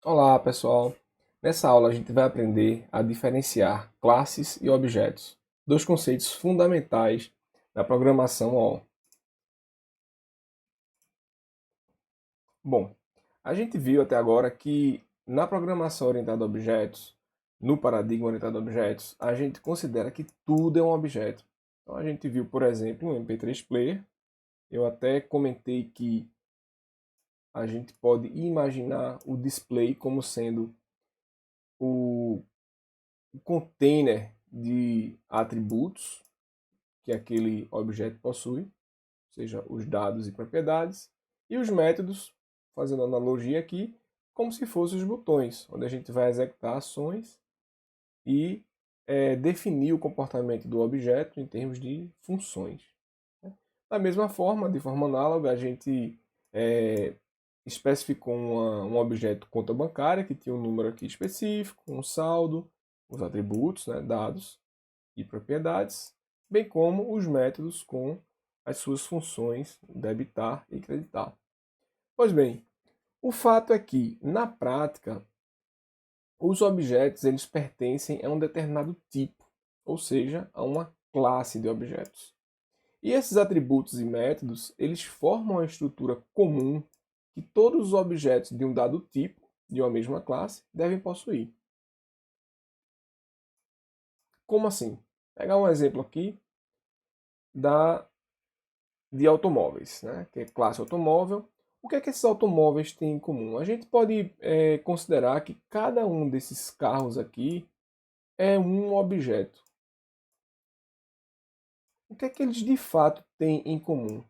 Olá, pessoal! Nessa aula a gente vai aprender a diferenciar classes e objetos, dois conceitos fundamentais da programação OO. Bom, a gente viu até agora que na programação orientada a objetos, no paradigma orientado a objetos, a gente considera que tudo é um objeto. Então a gente viu, por exemplo, um MP3 player. Eu até comentei que a gente pode imaginar o display como sendo o container de atributos que aquele objeto possui, ou seja, os dados e propriedades, e os métodos, fazendo analogia aqui, como se fossem os botões, onde a gente vai executar ações e definir o comportamento do objeto em termos de funções. Da mesma forma, de forma análoga, a gente especificou um objeto conta bancária que tinha um número aqui específico, um saldo, os atributos, né, dados e propriedades, bem como os métodos com as suas funções debitar e creditar. Pois bem, o fato é que, na prática, os objetos eles pertencem a um determinado tipo, ou seja, a uma classe de objetos. E esses atributos e métodos, eles formam uma estrutura comum que todos os objetos de um dado tipo, de uma mesma classe, devem possuir. Como assim? Vou pegar um exemplo aqui de automóveis, né? Que é classe automóvel. O que é que esses automóveis têm em comum? A gente pode considerar que cada um desses carros aqui é um objeto. O que é que eles de fato têm em comum?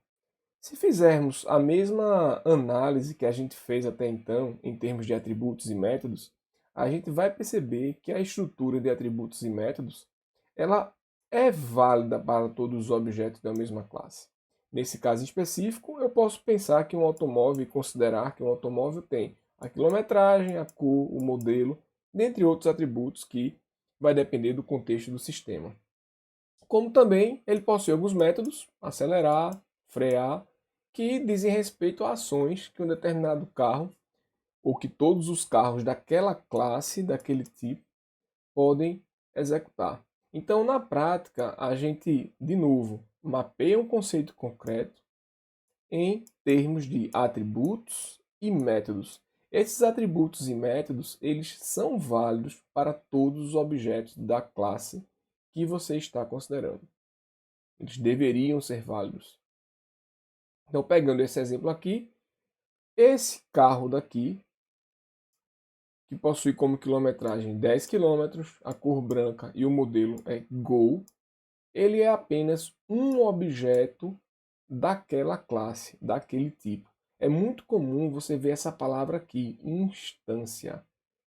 Se fizermos a mesma análise que a gente fez até então, em termos de atributos e métodos, a gente vai perceber que a estrutura de atributos e métodos ela é válida para todos os objetos da mesma classe. Nesse caso específico, eu posso pensar que um automóvel e considerar que um automóvel tem a quilometragem, a cor, o modelo, dentre outros atributos que vai depender do contexto do sistema. Como também ele possui alguns métodos, acelerar, frear, que dizem respeito a ações que um determinado carro, ou que todos os carros daquela classe, daquele tipo, podem executar. Então, na prática, a gente, de novo, mapeia um conceito concreto em termos de atributos e métodos. Esses atributos e métodos, eles são válidos para todos os objetos da classe que você está considerando. Eles deveriam ser válidos. Então, pegando esse exemplo aqui, esse carro daqui, que possui como quilometragem 10 quilômetros, a cor branca e o modelo é Gol, ele é apenas um objeto daquela classe, daquele tipo. É muito comum você ver essa palavra aqui, instância,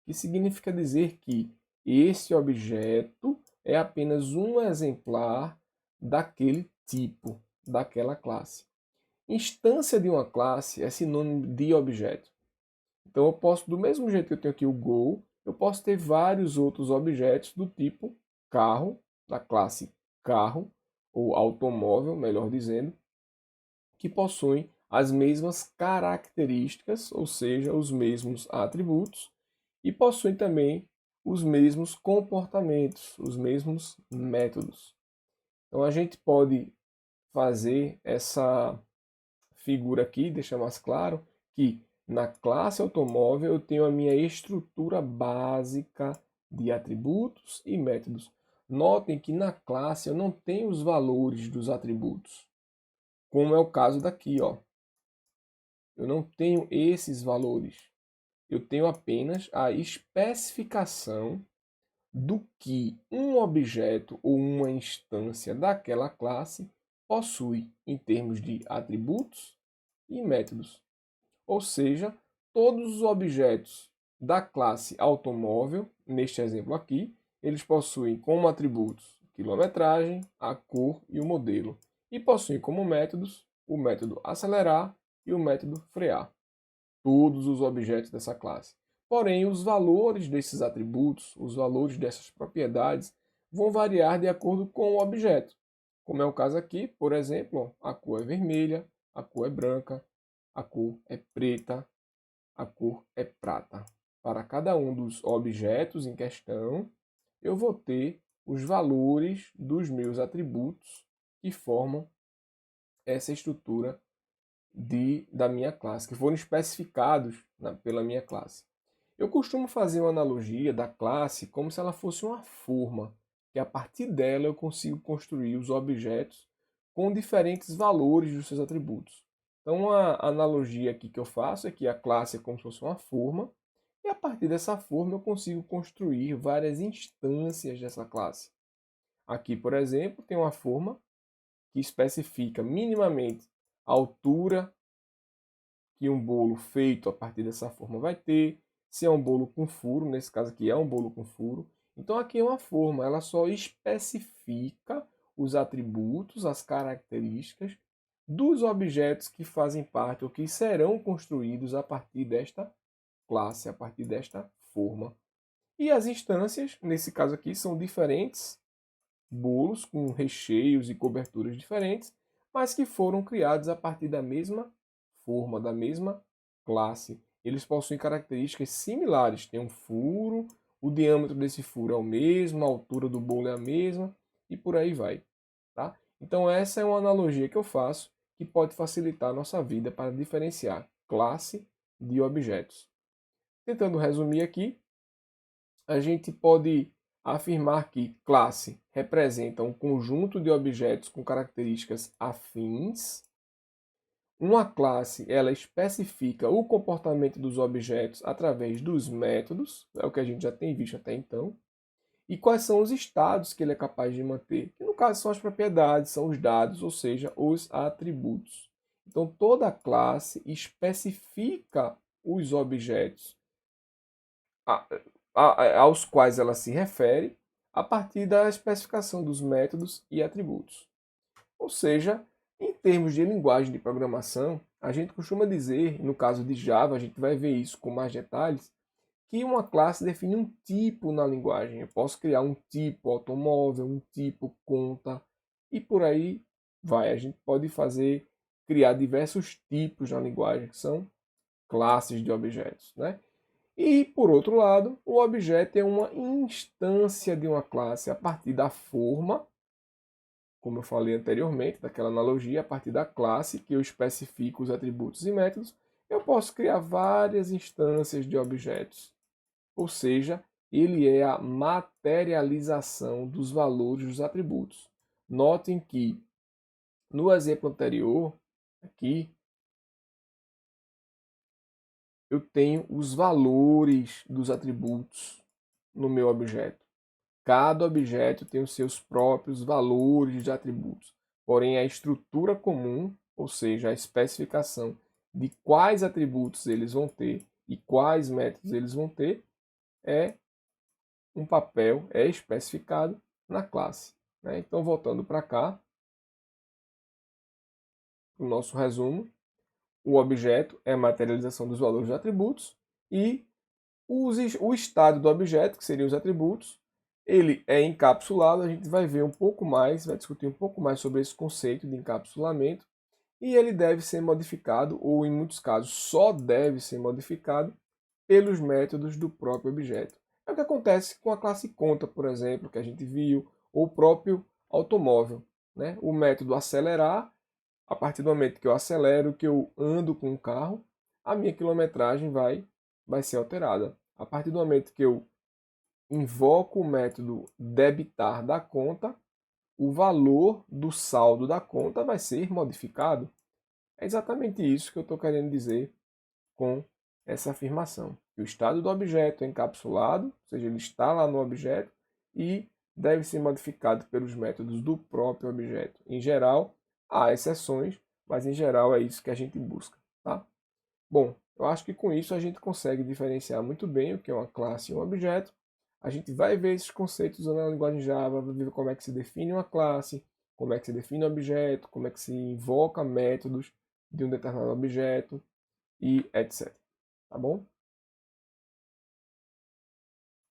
que significa dizer que esse objeto é apenas um exemplar daquele tipo, daquela classe. Instância de uma classe é sinônimo de objeto. Então eu posso, do mesmo jeito que eu tenho aqui o Go, eu posso ter vários outros objetos do tipo carro, da classe carro, ou automóvel, melhor dizendo, que possuem as mesmas características, ou seja, os mesmos atributos, e possuem também os mesmos comportamentos, os mesmos métodos. Então a gente pode fazer essa figura aqui, deixa mais claro que na classe automóvel eu tenho a minha estrutura básica de atributos e métodos. Notem que na classe eu não tenho os valores dos atributos, como é o caso daqui, ó. Eu não tenho esses valores. Eu tenho apenas a especificação do que um objeto ou uma instância daquela classe possui em termos de atributos e métodos. Ou seja, todos os objetos da classe automóvel, neste exemplo aqui, eles possuem como atributos quilometragem, a cor e o modelo. E possuem como métodos o método acelerar e o método frear. Todos os objetos dessa classe. Porém, os valores desses atributos, os valores dessas propriedades, vão variar de acordo com o objeto. Como é o caso aqui, por exemplo, a cor é vermelha, a cor é branca, a cor é preta, a cor é prata. para cada um dos objetos em questão, eu vou ter os valores dos meus atributos que formam essa estrutura da minha classe, que foram especificados pela minha classe. Eu costumo fazer uma analogia da classe como se ela fosse uma forma, que a partir dela eu consigo construir os objetos com diferentes valores dos seus atributos. Então, a analogia aqui que eu faço é que a classe é como se fosse uma forma, e a partir dessa forma eu consigo construir várias instâncias dessa classe. Aqui, por exemplo, tem uma forma que especifica minimamente a altura que um bolo feito a partir dessa forma vai ter, se é um bolo com furo, nesse caso aqui é um bolo com furo. Então aqui é uma forma, ela só especifica os atributos, as características dos objetos que fazem parte ou que serão construídos a partir desta classe, a partir desta forma. E as instâncias, nesse caso aqui, são diferentes bolos com recheios e coberturas diferentes, mas que foram criados a partir da mesma forma, da mesma classe. Eles possuem características similares, tem um furo, o diâmetro desse furo é o mesmo, a altura do bolo é a mesma e por aí vai. Tá? Então essa é uma analogia que eu faço que pode facilitar a nossa vida para diferenciar classe de objetos. Tentando resumir aqui, a gente pode afirmar que classe representa um conjunto de objetos com características afins. Uma classe, ela especifica o comportamento dos objetos através dos métodos, é o que a gente já tem visto até então. E quais são os estados que ele é capaz de manter? Que no caso são as propriedades, são os dados, ou seja, os atributos. Então toda classe especifica os objetos aos quais ela se refere a partir da especificação dos métodos e atributos. Ou seja, em termos de linguagem de programação, a gente costuma dizer, no caso de Java, a gente vai ver isso com mais detalhes, que uma classe define um tipo na linguagem. Eu posso criar um tipo automóvel, um tipo conta, e por aí vai. A gente pode criar diversos tipos na linguagem, que são classes de objetos, né? E, por outro lado, o objeto é uma instância de uma classe a partir da forma, como eu falei anteriormente, daquela analogia, a partir da classe que eu especifico os atributos e métodos, eu posso criar várias instâncias de objetos. Ou seja, ele é a materialização dos valores dos atributos. Notem que no exemplo anterior, aqui, eu tenho os valores dos atributos no meu objeto. Cada objeto tem os seus próprios valores de atributos. Porém, a estrutura comum, ou seja, a especificação de quais atributos eles vão ter e quais métodos eles vão ter, é um papel, é especificado na classe. Né? Então, voltando para cá, o nosso resumo, o objeto é a materialização dos valores dos atributos e o estado do objeto, que seriam os atributos, ele é encapsulado, a gente vai ver um pouco mais, vai discutir um pouco mais sobre esse conceito de encapsulamento, e ele deve ser modificado, ou em muitos casos só deve ser modificado, pelos métodos do próprio objeto. É o que acontece com a classe conta, por exemplo, que a gente viu, ou o próprio automóvel. Né? O método acelerar, a partir do momento que eu acelero, que eu ando com o carro, a minha quilometragem vai ser alterada. A partir do momento que eu invoco o método debitar da conta, o valor do saldo da conta vai ser modificado. É exatamente isso que eu estou querendo dizer com essa afirmação. Que o estado do objeto é encapsulado, ou seja, ele está lá no objeto, e deve ser modificado pelos métodos do próprio objeto. Em geral, há exceções, mas em geral é isso que a gente busca. Tá? Bom, eu acho que com isso a gente consegue diferenciar muito bem o que é uma classe e um objeto. A gente vai ver esses conceitos usando a linguagem Java, vai ver como é que se define uma classe, como é que se define um objeto, como é que se invoca métodos de um determinado objeto e etc. Tá bom?